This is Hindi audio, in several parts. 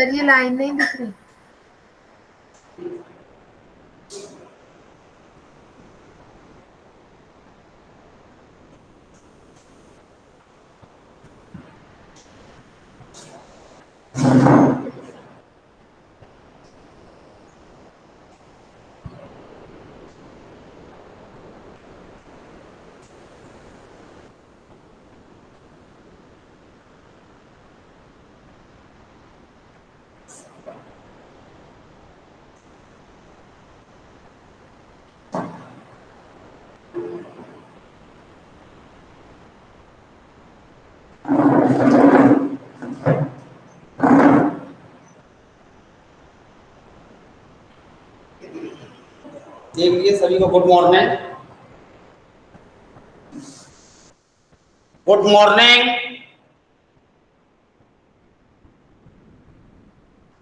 सर ये लाइन नहीं दिख रही। देखिए सभी को good morning. Good morning.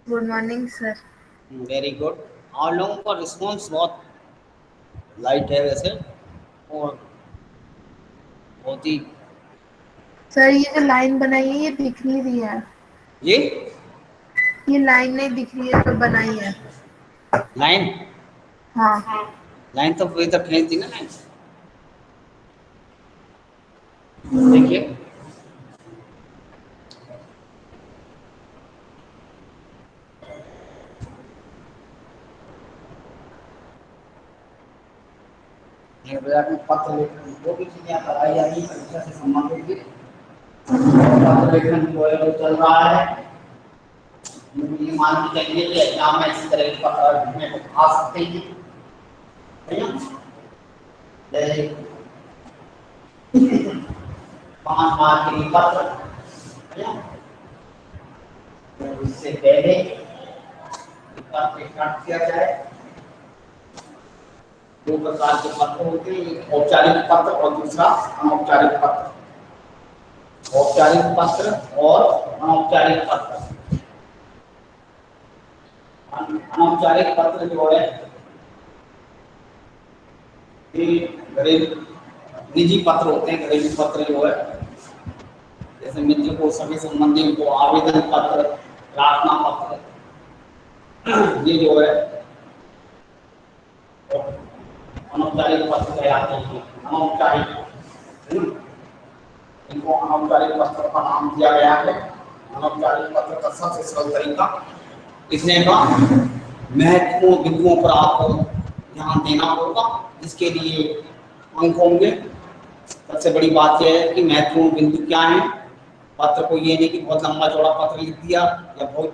Good morning sir. Very good. आप लोगों का रिस्पॉन्स बहुत लाइट है वैसे, और बहुत ही सर ये जो लाइन बनाई है ये दिख नहीं रही है। ये लाइन नहीं दिख रही है जो बनाई है। लाइन हाँ लाइन तो पूरी तरह खींच दी ना लाइन। देखिए पत्र लेखन जो भी चीजें कराई जा रही परीक्षा से संबंधित भी पत्र लेखन जो है वो चल रहा है। ये मान के चलिए कि एग्जाम में इसी तरह के पत्र में आ सकते हैं, है ना? जैसे 5 मार्क के लिए पत्र, है ना? तो इससे पहले पत्र स्टार्ट किया जाए। 2 प्रकार के पत्र होते हैं, एक औपचारिक पत्र और दूसरा अनौपचारिक पत्र। औपचारिक पत्र और अनौपचारिक पत्र। अनौपचारिक पत्र जो है ये घरेलू निजी पत्र होते हैं। घरेलू पत्र जो है जैसे मित्र को सभी संबंधी को आवेदन पत्र, प्रार्थना पत्र, ये जो है अनौपचारिक पत्र कहलाते हैं। अनौपचारिक, इनको अनौपचारिक पत्र का नाम दिया गया है। अनौपचारिक पत्र का सबसे सरल तरीका लिखने का महत्वपूर्ण बिंदुओं पर आपको ध्यान देना होगा, जिसके लिए अंक होंगे। सबसे बड़ी बात यह है कि महत्वपूर्ण बिंदु क्या है। पत्र को ये नहीं कि बहुत लंबा चौड़ा पत्र लिख दिया या बहुत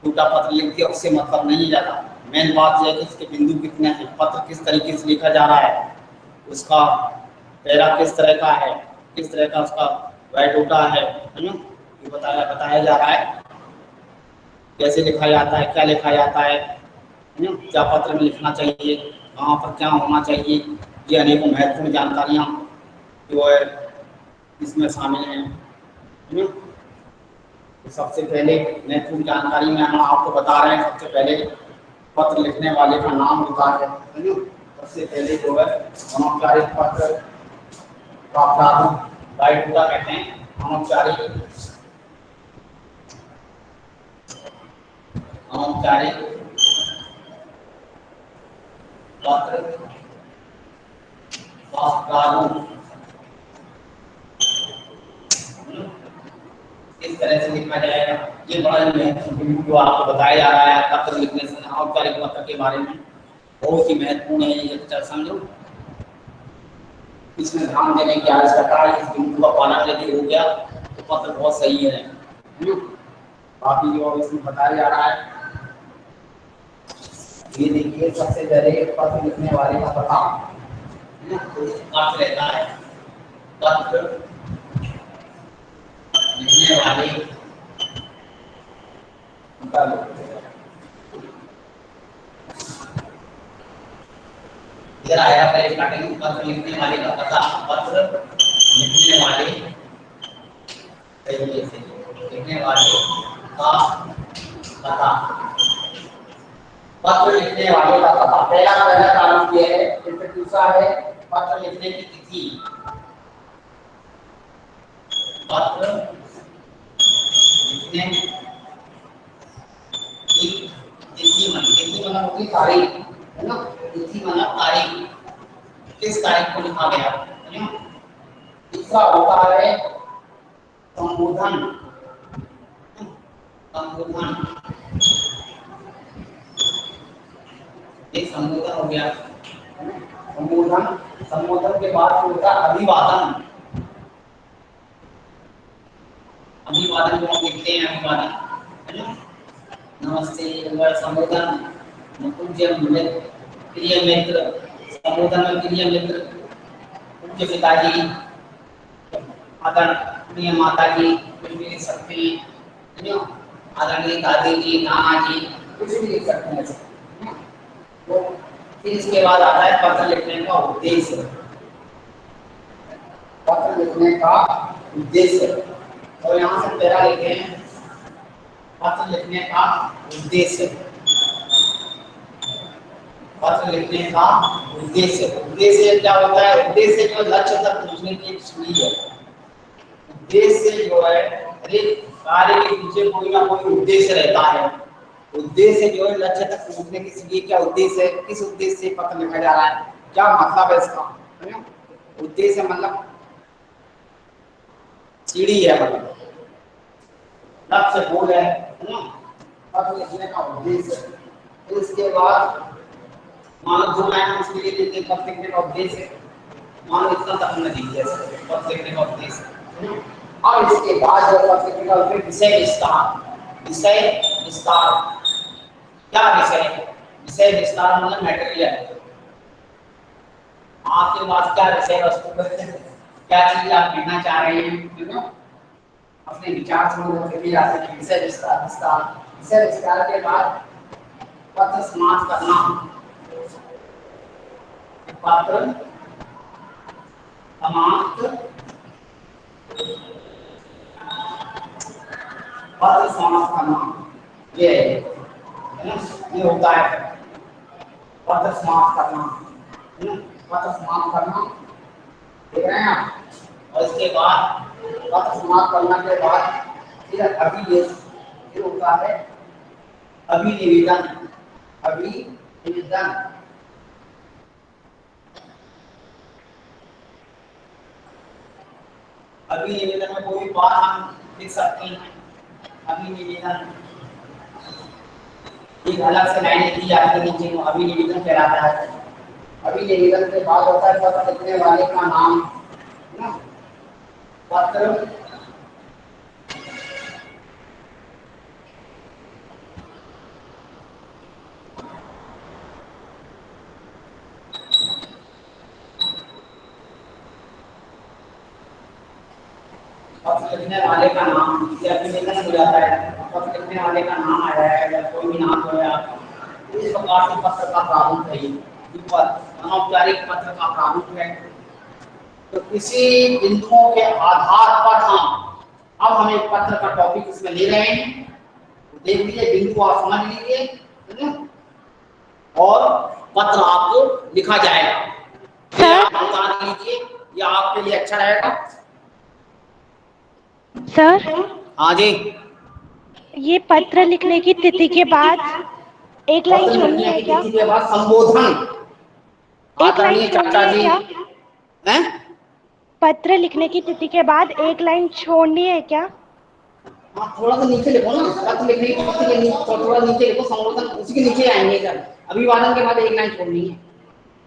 छोटा पत्र लिख दिया, उससे मतलब नहीं जाता। मेन बात यह है कि इसके बिंदु कितने हैं, पत्र किस तरीके से लिखा जा रहा है, उसका पैरा किस तरह का है, किस तरह का उसका बायोडाटा है ना, ये बताया जा रहा है। कैसे लिखा जाता है, क्या लिखा जाता है ना, क्या पत्र में लिखना चाहिए, कहाँ पर क्या होना चाहिए, ये अनेकों महत्वपूर्ण जानकारियाँ जो है इसमें शामिल हैं, है ना। तो सबसे पहले महत्वपूर्ण जानकारी में हम आपको बता रहे हैं। सबसे पहले पत्र लिखने वाले का नाम होता है ना। सबसे पहले जो है अनौपचारिक पत्र का प्रारूप बायोडाटा कहते हैं। अनौपचारिक पत्र का प्रारूप इस तरह से लिखा जाएगा। ये बड़ा महत्वपूर्ण जो आपको बताया जा रहा है पत्र लिखने से अनौपचारिक पत्र के बारे में, बहुत ही महत्वपूर्ण है ये चर्चा, समझो। इसमें ध्यान देने की आवश्यकता है। इस बिंदु का पालन यदि हो गया तो पत्र बहुत सही है। बाकी जो इसमें बताया जा रहा है, ये देखिए सबसे पहले पत्र लिखने वाले का पता अर्थ रहता है। पत्र लिखने वाले इधर आया था स्टार्टिंग, पत्र लिखने वाले का पता, पत्र लिखने वाले तरीके से लिखने वाले का पता, पत्र लिखने वाले का पता। पहला काम ये है, फिर दूसरा है पत्र लिखने की तिथि। पत्र लिखने की तारीख, है ना, तिथि मतलब तारीख, किस तारीख को लिखा गया, है ना। तीसरा होता है संबोधन, संबोधन, एक संबोधन हो गया, है ना, संबोधन। संबोधन के बाद होता है अभिवादन, अभिवादन को हम लिखते हैं अभिवादन, है ना, नमस्ते, संबोधन, पूज्य मित्र, प्रिय मित्र, संबोधन में प्रिय मित्र, पूज्य पिताजी, आदरणीय माता जी, कुछ भी लिख सकते हैं, आदरणीय दादी जी, नाना जी, कुछ भी लिख सकते हैं। तो फिर इसके बाद आता है पत्र लिखने का उद्देश्य, पत्र लिखने का उद्देश्य। और यहाँ से पहला लिखते हैं पत्र लिखने का उद्देश्य, पत्र लिखने का उद्देश्य। उद्देश्य क्या होता है? उद्देश्य जो लक्ष्य तक पहुंचने की एक सीढ़ी है। उद्देश्य जो है, कार्य के पीछे कोई ना कोई उद्देश्य रहता है। उद्देश्य जो है लक्ष्य तक पहुंचने की सीढ़ी। क्या उद्देश्य है? किस उद्देश्य से पत्र लिखा जा रहा है? क्या मतलब है इसका? उद्देश्य मतलब सीढ़ी है, मतलब लक्ष्य गोल है ना, पत्र लिखने का उद्देश्य। फिर इसके बाद मानो जो लाइन उसके लिए देते हैं पत्र लिखने का उद्देश्य, मानो इतना तक हमने लिख दिया पत्र लिखने का उद्देश्य। और इसके बाद जो पत्र लिखने का उद्देश्य विषय विस्तार, विषय विस्तार। क्या विषय? विषय विस्तार मतलब मटेरियल, आपके पास क्या विषय वस्तु है, क्या चीज आप कहना चाह रहे हैं, अपने विचार छोड़ के जाते हैं। विषय विस्तार, विस्तार, विषय विस्तार के बाद पत्र समाप्त करना, पत्र समाप्त, पत्र समाप्त करना, ये है ना, ये होता है पत्र समाप्त करना, है ना, पत्र समाप्त करना, देख रहे हैं आप। और इसके बाद पत्र समाप्त करने के बाद फिर अभिलेख, फिर होता है अभिनिवेदन, अभिनिवेदन। अभिनिवेदन में कोई बात हम लिख सकते हैं। अभिनिवेदन एक अलग से लाइन दी जाती है नीचे, अभिनिवेदन कहलाता है। अभिनिवेदन के बाद होता है पत्र लिखने वाले का नाम, है ना, पत्र पत्र लिखने वाले का नाम, अभिनिवेदन हो जाता है। पत्र लिखने वाले का नाम आया है या कोई भी नाम हो, इस प्रकार से पत्र का प्रारूप है। अनौपचारिक पत्र का प्रारूप है। तो इसी बिंदुओं के आधार पर हम एक पत्र का टॉपिक इसमें ले रहे हैं। देख लीजिए, बिंदु आप समझ लीजिए, है ना, और पत्र आपको लिखा जाएगा। ये आप बता लीजिए, ये आपके लिए अच्छा रहेगा। सर, हाँ जी, ये पत्र लिखने की तिथि के बाद एक लाइन छोड़नी है क्या? के बाद संबोधन, एक लाइन चाचा छोड़नी जी है क्या? हैं? पत्र लिखने की तिथि के बाद एक लाइन छोड़नी है क्या? हाँ, थोड़ा सा नीचे लिखो ना, पत्र लिखने की तिथि के नीचे थोड़ा नीचे लिखो, संबोधन उसी के नीचे आएंगे। जब अभिवादन के बाद एक लाइन छोड़नी है,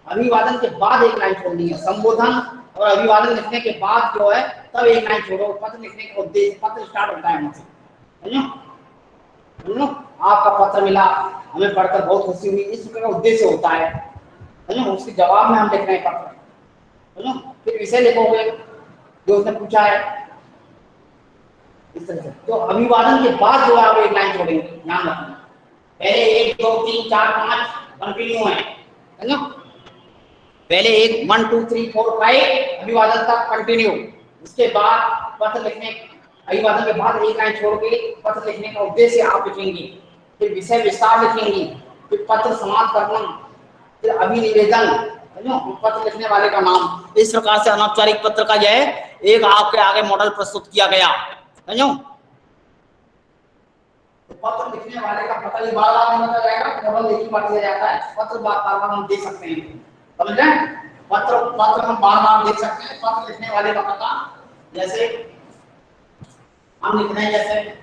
अभिवादन के बाद एक लाइन छोड़नी है, संबोधन और अभिवादन लिखने के बाद जो है तब एक लाइन छोड़ो। पत्र लिखने का उद्देश्य, पत्र स्टार्ट होता है मुझसे, है ना, आपका पत्र मिला, हमें पढ़कर बहुत खुशी हुई, इस का उद्देश्य होता है ना, उसके जवाब में हम लिख रहे हैं पत्र, है ना। फिर विषय लिखोगे जो उसने पूछा है, इस तरह से। तो अभिवादन के बाद जो है आप एक लाइन छोड़ेंगे, ध्यान रखना। पहले 1 2 3 4 5 कंटिन्यू है ना, पहले 1 2 3 4 5 अभिवादन तक कंटिन्यू। उसके बाद पत्र लिखने, अभिवादन के बाद एक लाइन छोड़ के पत्र लिखने का उद्देश्य आप लिखेंगे, फिर विषय विस्तार लिखेंगे, फिर पत्र समाप्त करना, फिर अभिनिवेदन, है ना, पत्र लिखने वाले का नाम। इस प्रकार से अनौपचारिक पत्र का जो है एक आपके आगे मॉडल प्रस्तुत किया गया, है ना। पत्र लिखने वाले का पता ही बार बार नहीं बताया जाएगा, केवल एक ही बार दिया जाता है। पत्र बार बार हम देख सकते हैं, समझ रहे हैं? पत्र पत्र हम बार बार देख सकते हैं। पत्र लिखने वाले का पता, जैसे हम लिख रहे हैं, जैसे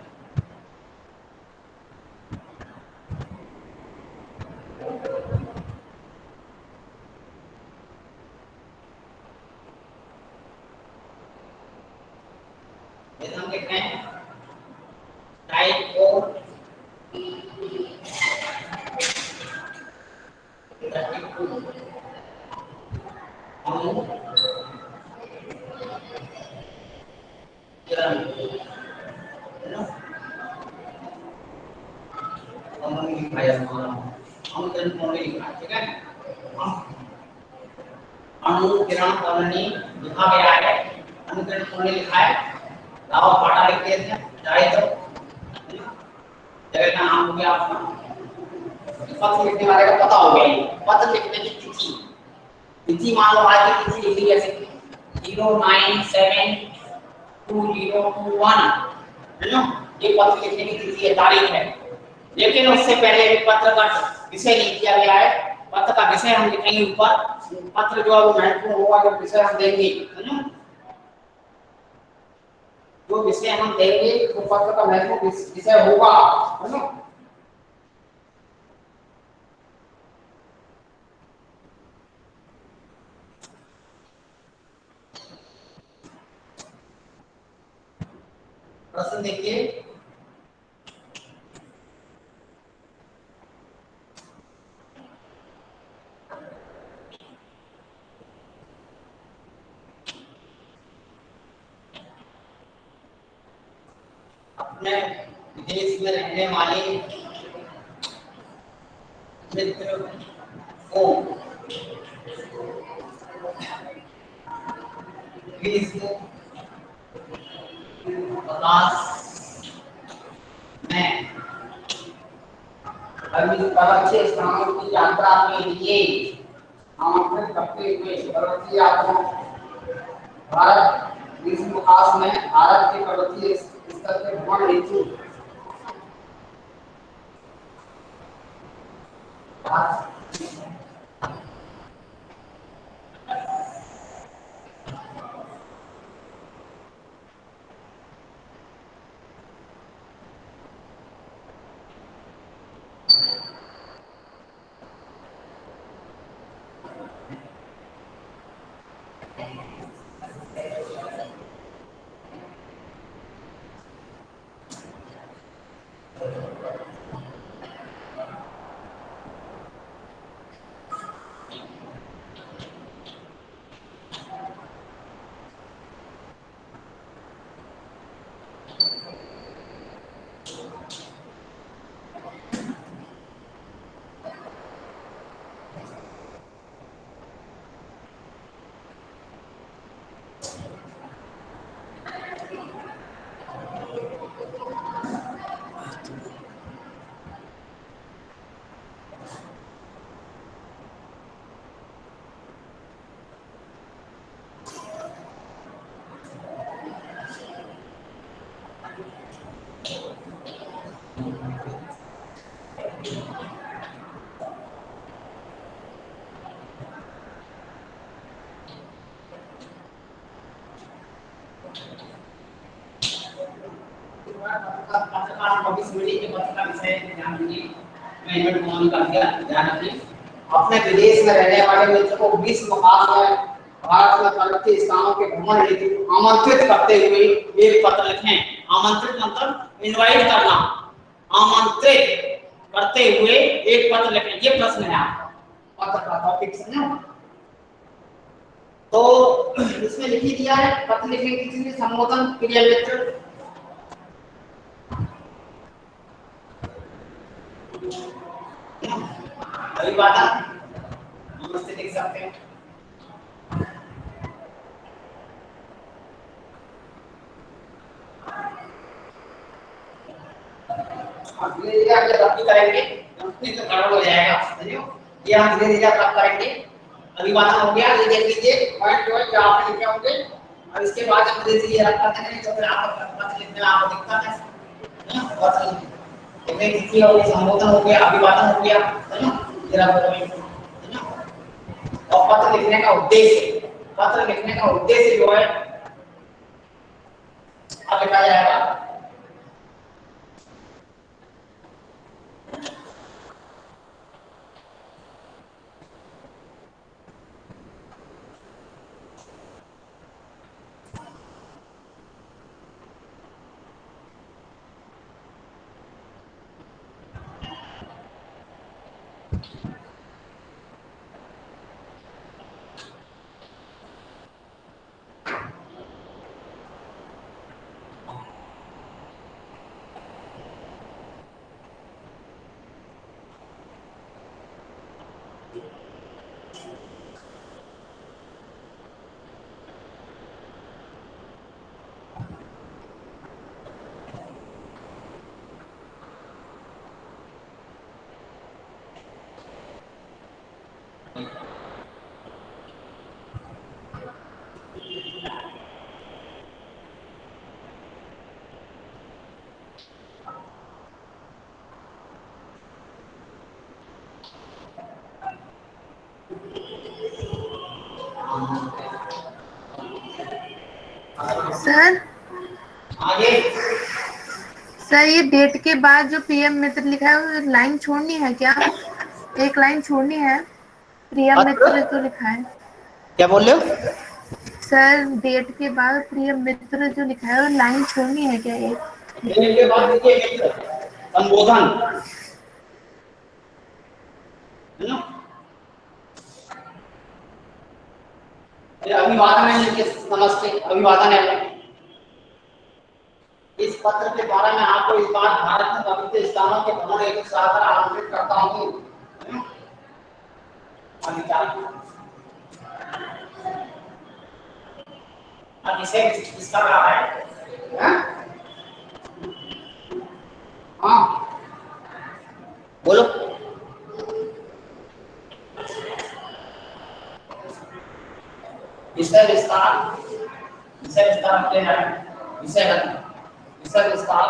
हम लिख रहे हैं टाइपो अनुकिरण कॉलोनी लिखा गया है, अनुकिरण कॉलोनी लिखा है, दावा पाटा लिख दिया है, चाहे तो जगह का नाम हो गया आपका, पत्र लिखने वाले का पता हो गया। पत्र लिखने की तिथि, तिथि मान लो आज की तिथि लिखी जैसे 09/7/2021, है ना, ये पत्र लिखने की तिथि है, तारीख है। लेकिन उससे पहले पत्र का विषय नहीं किया गया है। पत्र का विषय हम लिखेंगे ऊपर, पत्र जो है वो महत्वपूर्ण होगा, जो विषय हम देंगे, है ना, जो विषय हम देंगे वो पत्र का महत्वपूर्ण विषय होगा, है ना। प्रश्न देखिए, अपने विदेश में रहने वाले मित्र को में पर्वतीय स्थानों की यात्रा के लिए आमंत्रित करते हुए पर्वतीय यात्रा भारत ग्रीष्म अवकाश में भारत के पर्वतीय स्तर के भ्रमण हेतु अपने विदेश में रहने वाले मित्र को ग्रीष्म अवकाश में भारत में पर्वतीय स्थानों के भ्रमण हेतु आमंत्रित करते हुए एक पत्र लिखें। आमंत्रित मतलब इनवाइट करना, आमंत्रित करते हुए एक पत्र लिखें। ये प्रश्न है आपका, पत्र का टॉपिक समझो। तो इसमें लिख दिया है पत्र लिखने की चीज संबोधन क्रिया मित्र अभिवादन नमस्ते लिख सकते हैं। धीरे धीरे आप जब रद्द करेंगे तो गड़बड़ हो जाएगा, समझियो। ये हम धीरे धीरे रद्द करेंगे। अभिवादन हो गया, ये देख लीजिए पॉइंट जो है क्या आपने लिखे होंगे। और इसके बाद जब धीरे धीरे रद्द करते हैं तो फिर आप पत्र लिखने में आपको दिक्कत है। इसमें किसी और संबोधन हो गया, अभिवादन हो गया, है ना, जरा है ना। और पत्र लिखने का उद्देश्य, पत्र लिखने का उद्देश्य जो है अब लिखा जाएगा। सर आगे सर ये डेट के बाद जो पीएम मित्र लिखा है वो लाइन छोड़नी है क्या? एक लाइन छोड़नी है, प्रिय पत्र मित्र जो लिखा है। क्या बोल रहे हो? सर डेट के बाद प्रिय मित्र जो लिखा है वो लाइन छोड़नी है क्या एक? डेट के बाद देखिए मित्र संबोधन, है ना। फिर अभिवादन है, लिखिए नमस्ते, अभिवादन है। इस पत्र के द्वारा मैं आपको इस बार भारत में पवित्र स्थानों के भ्रमण हेतु सादर आमंत्रित करता हूँ। अब इसे इसका क्या है? हाँ? हाँ बोलो। विषय विस्तार, विषय विस्तार अपने हैं, विषय विस्तार।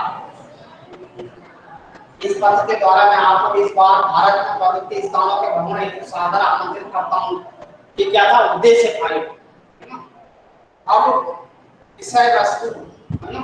इस पत्र के द्वारा मैं आपको इस बार भारत में पवित्र स्थानों के भ्रमण हेतु सादर आमंत्रित करता हूँ। ये क्या था? उद्देश्य था, है ना। अब विषय वस्तु, है ना।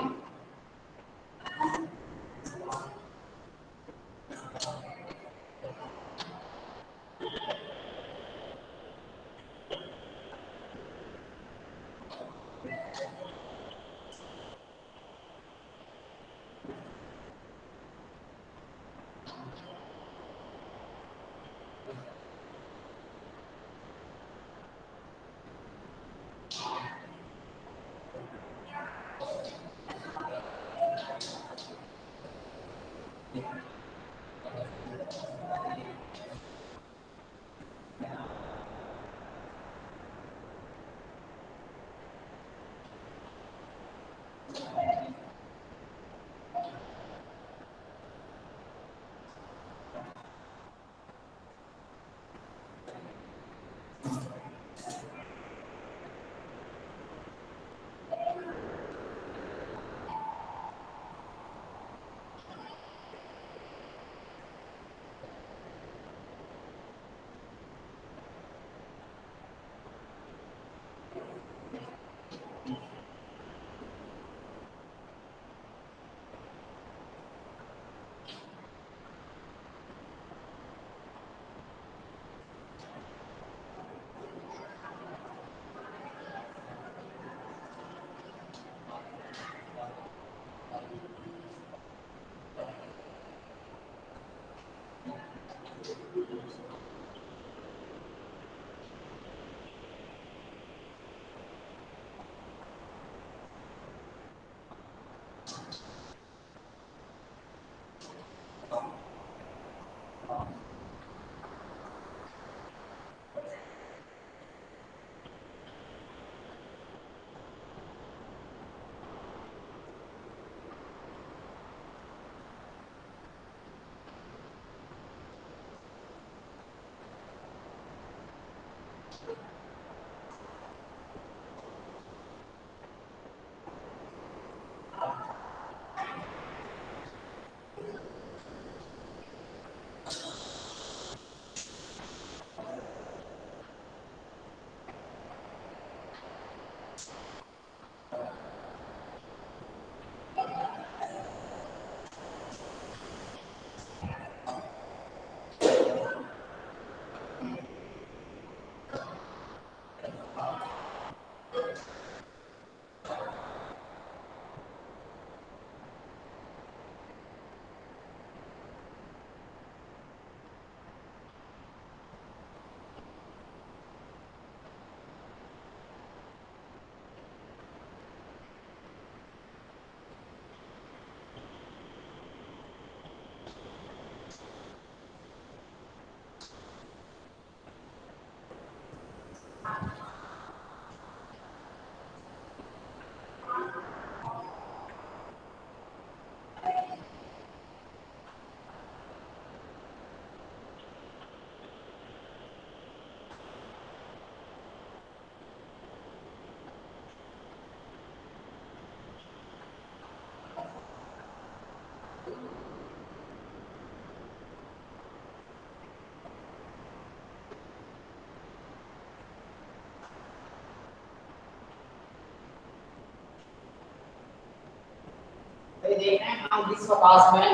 ये देख रहे हैं हम विश्वकाश में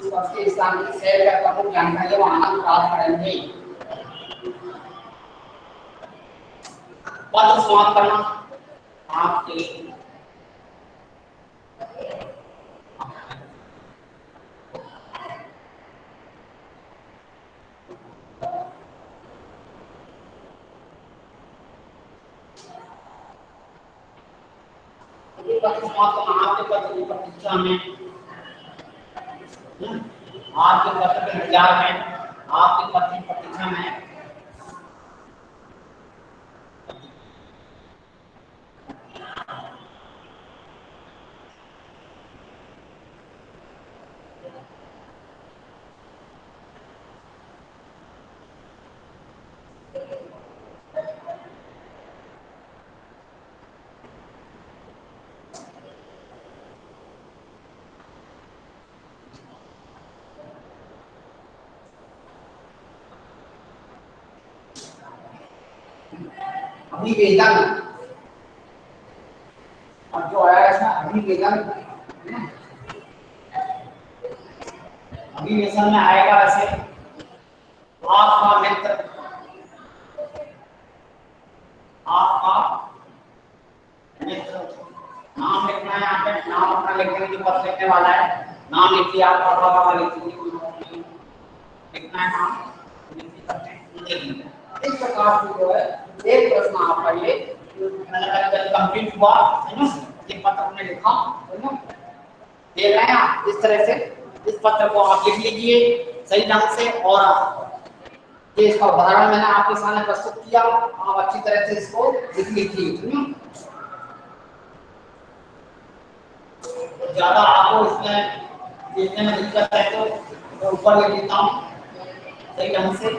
सबसे इस्लामिक शहर का प्रमुख जानकारी वहां प्राप्त करेंगे। पत्र समाप्त करना आपके पत्र समाप्त करना आपके पत्र की प्रतीक्षा में आपके पत्र के इंतजार में आपके पत्र की प्रतीक्षा में अभिवेदन और जो आया इसमें अभिवेदन अभिवेदन में आएगा ऐसे आपका मित्र नाम लिखना है यहाँ पे नाम अपना लिखने जो पत्र लिखने वाला है नाम लिखिए आप पढ़ा लिखिए लिखना है नाम इस प्रकार से जो है एक प्रश्न आपका ये कंप्लीट हुआ है ना ये पत्र हमने लिखा है ना देख रहे हैं आप इस तरह से इस पत्र को आप लिख लीजिए सही ढंग से और ये इसका उदाहरण मैंने आपके सामने प्रस्तुत किया आप अच्छी तरह से इसको लिख लीजिए ज्यादा आपको इसमें लिखने में दिक्कत है तो ऊपर लिख देता हूँ सही ढंग से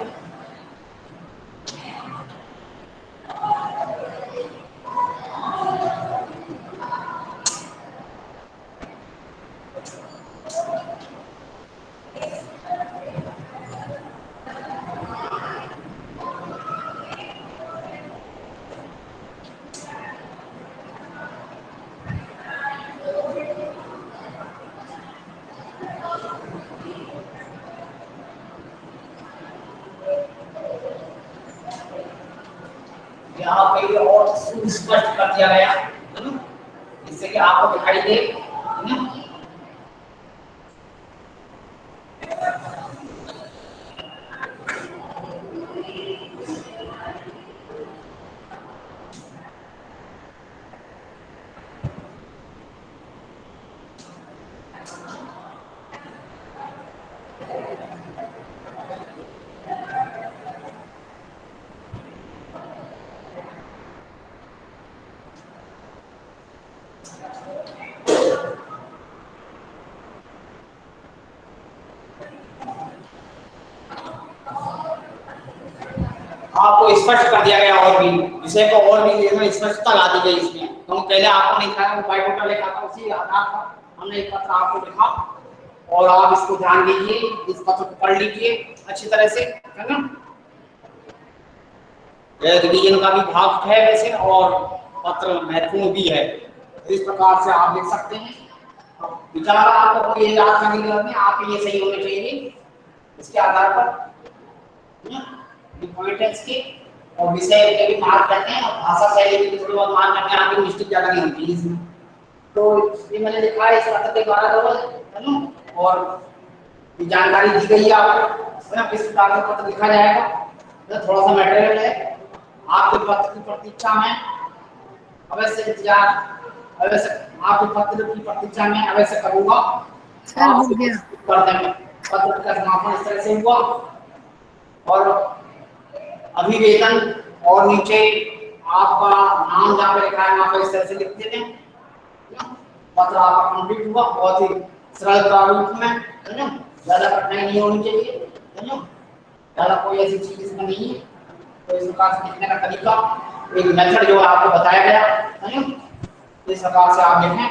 यहाँ पे और सुस्पष्ट कर दिया गया जिससे कि आपको दिखाई दे आपको स्पष्ट कर दिया गया और भी विषय को और भी इसमें स्पष्टता ला दी गई इसमें तो पहले आपको नहीं था वो बायोडाटा लिखा था उसी आधार पर हमने एक पत्र आपको लिखा और आप इसको ध्यान दीजिए इस पत्र को पढ़ लीजिए अच्छी तरह से है ना रिवीजन का भी भाग है वैसे और पत्र महत्वपूर्ण भी है इस प्रकार से आप लिख सकते हैं विचार आपको ये याद करने की जरूरत नहीं आप ये सही होने चाहिए इसके आधार पर पॉइंट्स के और विषय के भी मार्क करते हैं और भाषा शैली के थोड़ी बहुत मार्क करते हैं आपकी मिस्टेक ज्यादा नहीं होती इसमें तो ये मैंने लिखा है इस पत्र के द्वारा है ना और ये जानकारी दी गई है आपको है किस प्रकार का पत्र लिखा जाएगा तो थोड़ा सा मटेरियल है आपके पत्र की प्रतीक्षा में अवश्य इंतजार अवश्य आपके पत्र की प्रतीक्षा में अवश्य करूंगा पत्र का समापन इस तरह से हुआ और अभिवेदन और नीचे आपका नाम जहाँ पे लिखा है वहाँ पे इस तरह से लिख देते हैं पत्र आपका कंप्लीट हुआ बहुत ही सरल प्रारूप में है ना ज्यादा कठिनाई नहीं होनी चाहिए है ना ज्यादा कोई ऐसी चीज इसमें नहीं है तो इस प्रकार से लिखने का तरीका एक मेथड जो आपको बताया गया है ना इस प्रकार से आप लिखें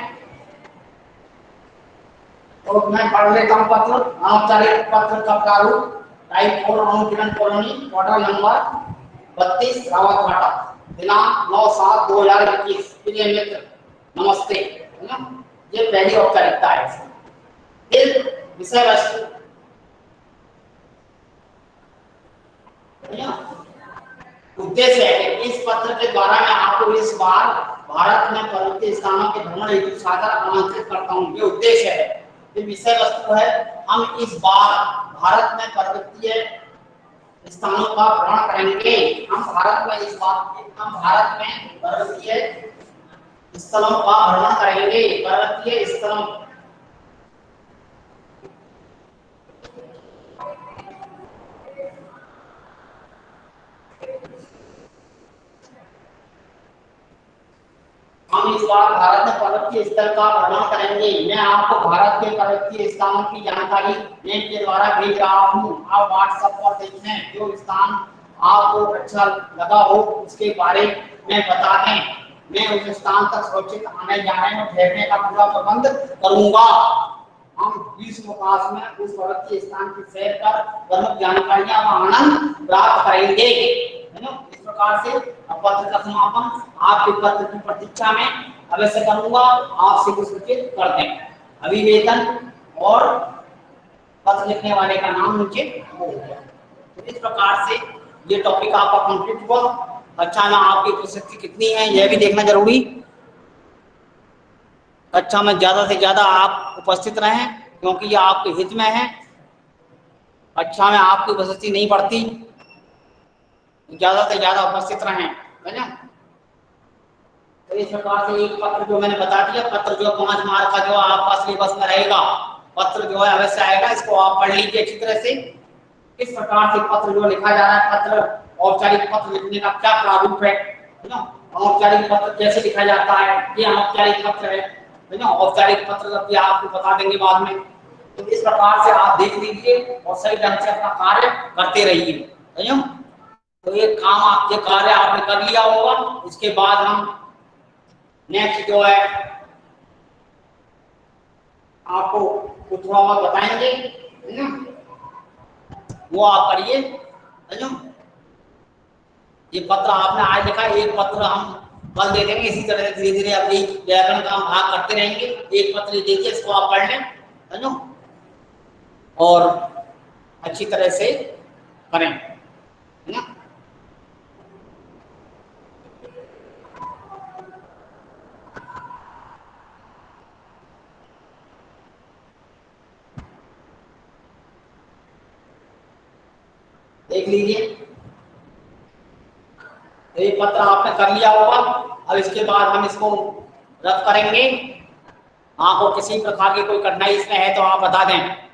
और मैं पढ़ लेता हूँ पत्र अनौपचारिक पत्र का प्रारूप type 4 Anukiran colony quarter number 32 Rawatbhata दिनांक 9/7/2021 प्रिय मित्र नमस्ते है ना ये पहली औपचारिकता है। विषय वस्तु उद्देश्य है। इस पत्र के द्वारा मैं आपको इस बार भारत में पर्वतीय स्थानों के भ्रमण हेतु सागर आमंत्रित करता हूँ। ये उद्देश्य है, ये विषय वस्तु है। हम इस बार भारत में पर्वतीय स्थानों का भ्रमण करेंगे। हम भारत में पर्वतीय स्थलों का भ्रमण करेंगे। पर्वतीय स्थलों हम इस बार भारत में पर्वतीय स्थल का भ्रमण करेंगे। मैं आपको भारत के पर्वतीय स्थानों की जानकारी मेल के द्वारा भेज रहा हूँ। आप व्हाट्सएप पर देखें, जो स्थान आपको अच्छा लगा हो उसके बारे में बता दें। मैं उस स्थान तक सुरक्षित आने जाने और ठहरने का पूरा प्रबंध करूंगा। हम ग्रीष्मकाल में उस पर्वतीय स्थान की सैर कर प्रमुख जानकारियां व आनंद प्राप्त करेंगे। है ना? इस प्रकार से पत्र का समापन आपके पत्र की प्रतीक्षा में अवश्य करूंगा। आपसे कुछ सूचित कर दें। अभिवेदन और पत्र लिखने वाले का नाम नीचे हो गया। तो इस प्रकार से ये टॉपिक आपका कंप्लीट हुआ। कक्षा में आपकी उपस्थिति कितनी है यह भी देखना जरूरी। कक्षा में ज्यादा से ज्यादा आप उपस्थित रहें, क्योंकि ये आपके हित में है। कक्षा में आपकी उपस्थिति नहीं बढ़ती, ज्यादा से ज्यादा उपस्थित रहें, है ना? तो इस प्रकार से एक पत्र जो मैंने बता दिया, पत्र जो 5 मार्क का जो आपका सिलेबस में रहेगा, पत्र जो है अवश्य आएगा। इसको आप पढ़ लीजिए अच्छी तरह से। इस प्रकार से पत्र जो लिखा जा रहा है, पत्र औपचारिक पत्र लिखने का क्या प्रारूप है ना? औपचारिक पत्र कैसे लिखा जाता है, ये अनौपचारिक पत्र है ना? औपचारिक पत्र भी आपको बता देंगे बाद में। तो इस प्रकार से आप देख लीजिए और सही ढंग से अपना कार्य करते रहिए, है ना? तो ये काम ये कार्य आपने कर लिया होगा। इसके बाद हम नेक्स्ट जो है आपको कुछ थोड़ा बहुत बताएंगे, है ना? वो आप करिए, है ना? ये पत्र आपने आज लिखा, एक पत्र हम कल दे देंगे। इसी तरह से धीरे धीरे अपनी व्याकरण का हम भाग करते रहेंगे। एक पत्र देखिए, इसको आप पढ़ लें, है ना? और अच्छी तरह से करें, है ना? देख लीजिए, तो ये पत्र आपने कर लिया होगा। अब इसके बाद हम इसको रद्द करेंगे। आपको किसी प्रकार की कोई कठिनाई इसमें है तो आप बता दें।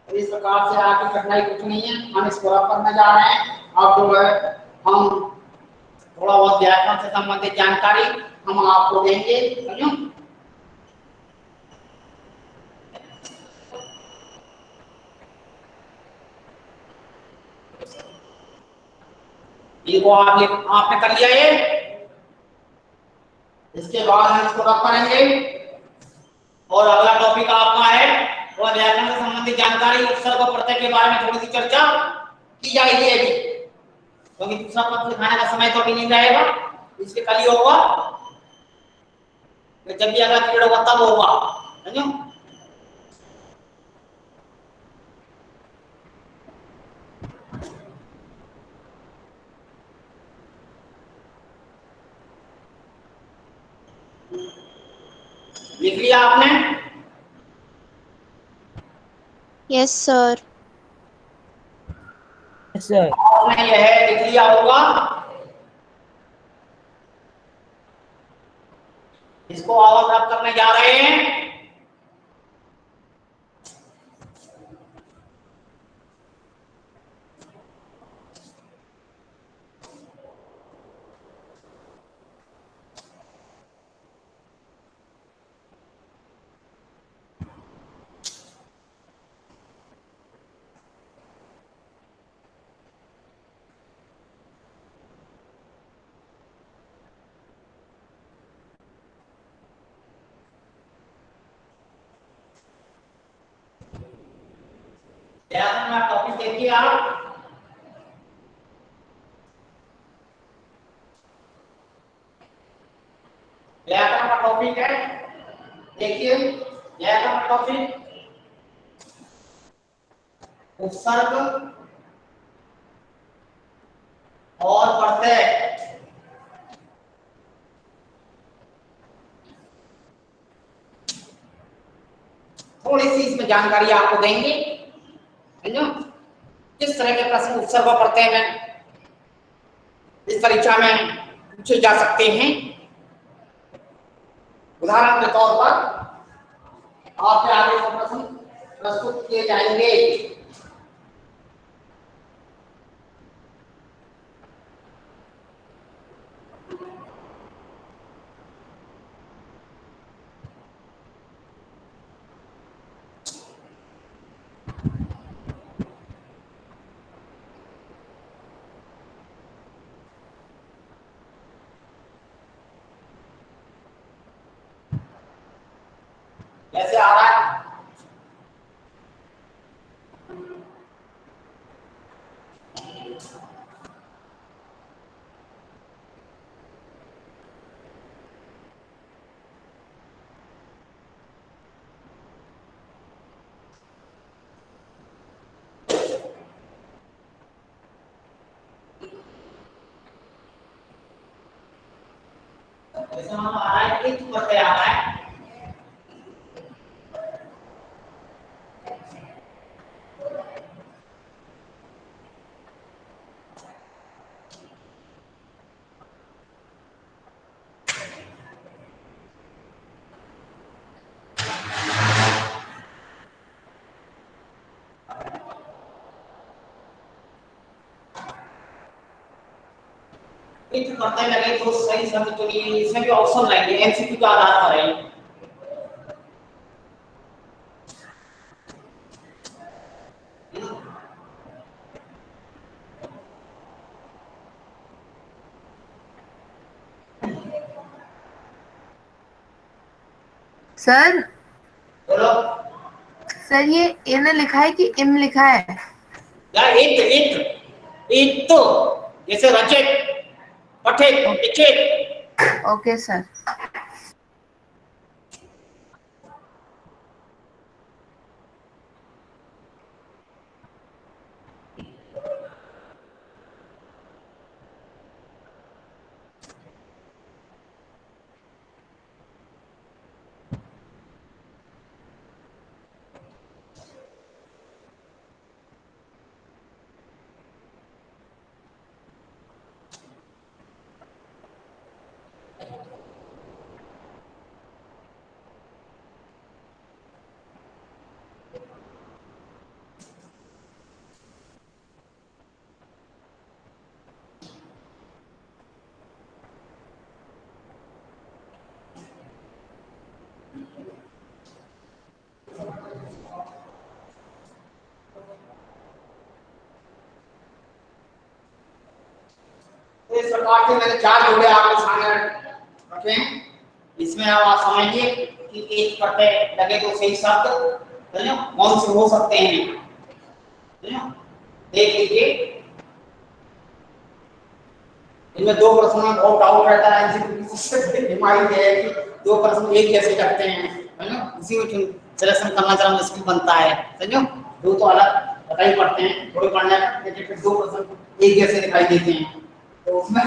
इस प्रकार से आपकी कठिनाई कुछ नहीं है। हम इसको रद्द करने जा रहे हैं। अब जो है हम थोड़ा बहुत व्याकरण से संबंधित जानकारी हम आपको देंगे, समझो? इनको आपने कर लिया ये। इसके बाद हम इसको रद्द करेंगे और अगला टॉपिक आपका है वह व्याकरण से संबंधित जानकारी, उपसर्ग और प्रत्यय के बारे में थोड़ी सी चर्चा की जाएगी अभी, क्योंकि दूसरा पत्र दिखाने का समय तो अभी नहीं रहेगा। इसके कल ही होगा, जब भी अगला पीरियड होगा तब होगा, समझो? लिख लिया आपने? Yes sir. आपने यह लिख लिया होगा। इसको अब हम करने जा रहे हैं। टॉपिक देखिए आप, देखिए यह का टॉपिक उपसर्ग और प्रत्यय। थोड़ी सी इसमें जानकारी आपको देंगे, समझो किस तरह के प्रश्न उपसर्ग और प्रत्यय में इस परीक्षा में पूछे जा सकते हैं। उदाहरण के तौर पर आपके आगे जो प्रश्न प्रस्तुत किए जाएंगे। कैसे आ रहा है? जैसे हम आ रहा है एक प्रत्यय आ रहा है। एक प्रत्यय लगे तो सही शब्द चुनिए। इसमें भी ऑप्शन रहेंगे, एमसीक्यू के आधार पर है। सर बोलो। सर ये इन्हें लिखा है कि इम लिखा है? या इत तो जैसे रचित, पठित, लिखित। Okay sir. इस प्रकार से मैंने चार जोड़े आपके सामने रखे हैं। इसमें अब आप समझिए कि एक प्रत्यय लगे तो सही शब्द समझो कौन से हो सकते हैं। समझो देख लीजिए, इनमें दो प्रश्नों में बहुत डाउट रहता है। बीमारी है कि दो प्रश्न एक जैसे करते हैं, समझो इसी में सिलेक्शन करना जरा मुश्किल बनता है। समझो दो तो अलग पता ही पड़ते हैं, थोड़े पढ़ने लेकिन फिर दो प्रश्न एक जैसे दिखाई देते हैं तो उसमें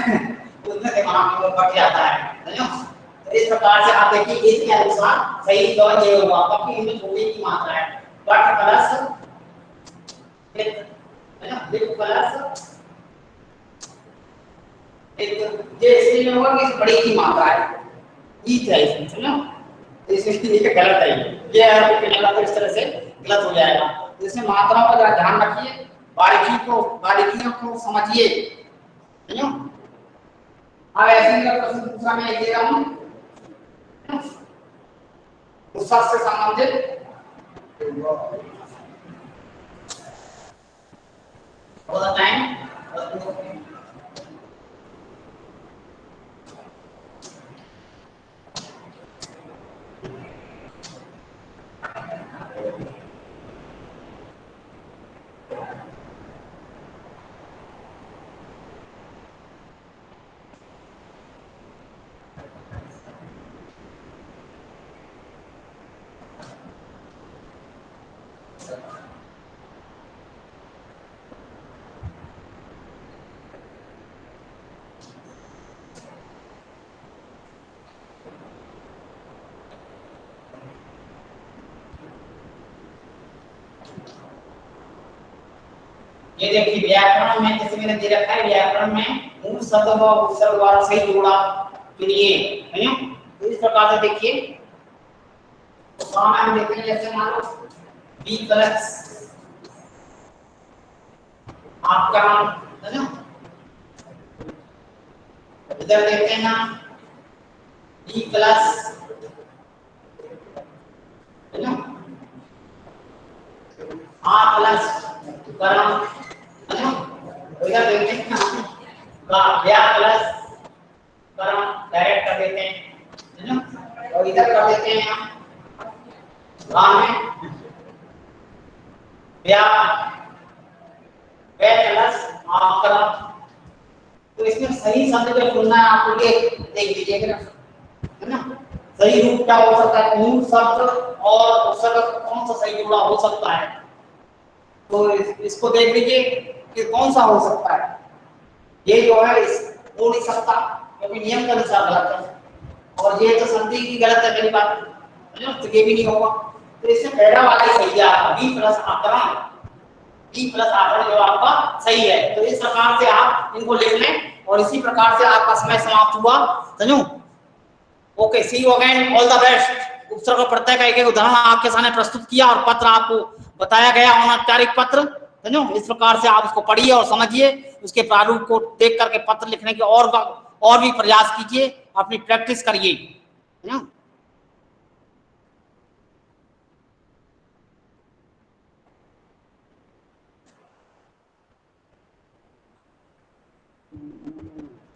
दिमाग में कट जाता है। समझो तो इस प्रकार से आप देखिए इसके अनुसार सही जवाब ये होगा आपकी इनमें थोड़ी की मात्रा है बट प्लस है ना लिख प्लस एक ये इसलिए में होगा कि बड़ी की मात्रा है ईथ है इसमें। समझो इसलिए ये गलत है, ये है कि गलत इस तरह से गलत हो जाएगा। तो इसमें मात्रा पर जरा ध्यान रखिए, बारीकियों को समझिए। समझो अब ऐसे ही प्रश्न दूसरा मैं एक दे रहा हूं उत्साह से संबंधित। थोड़ा टाइम ये देखिए व्याकरण में जैसे मैंने दे रखा है, व्याकरण में मूल शब्द व उपसर्ग द्वारा सही जोड़ा चुनिए, है ना। तो इस प्रकार से देखिए तो काम हम देखते हैं, जैसे मान लो बी प्लस आपका, है ना, इधर देखते हैं ना बी प्लस, है ना, आ प्लस कर्म, है ना, इधर देखते हैं ना व्या प्लस कर्म डायरेक्ट कर देते हैं, है ना, और इधर कर देते हैं हम में व्या प्लस कर्म। तो इसमें सही शब्द जो चुनना है आपको ये देख लीजिएगा, है ना। सही रूप क्या हो सकता है, मूल शब्द और उपसर्ग कौन सा सही जोड़ा हो सकता है, तो इसको देख लीजिए कि कौन सा हो सकता है। ये जो है इस हो नहीं सकता क्योंकि नियम के अनुसार गलत है, और ये तो संधि की गलत है पहली बात, है ना, तो ये भी नहीं होगा। तो इससे पहला वाला ही सही है, बी प्लस आकरण, बी प्लस आकरण जो आपका सही है। तो इस प्रकार से आप इनको लिख लें और इसी प्रकार से आपका समय समाप्त हुआ, समझो। Okay, see you again, all the best. उपसर्ग प्रत्यय का एक उदाहरण आपके सामने प्रस्तुत किया और पत्र आपको बताया गया, अनौपचारिक पत्र, समझो। इस प्रकार से आप उसको पढ़िए और समझिए, उसके प्रारूप को देख करके पत्र लिखने के और भी प्रयास कीजिए, अपनी प्रैक्टिस करिए, है ना।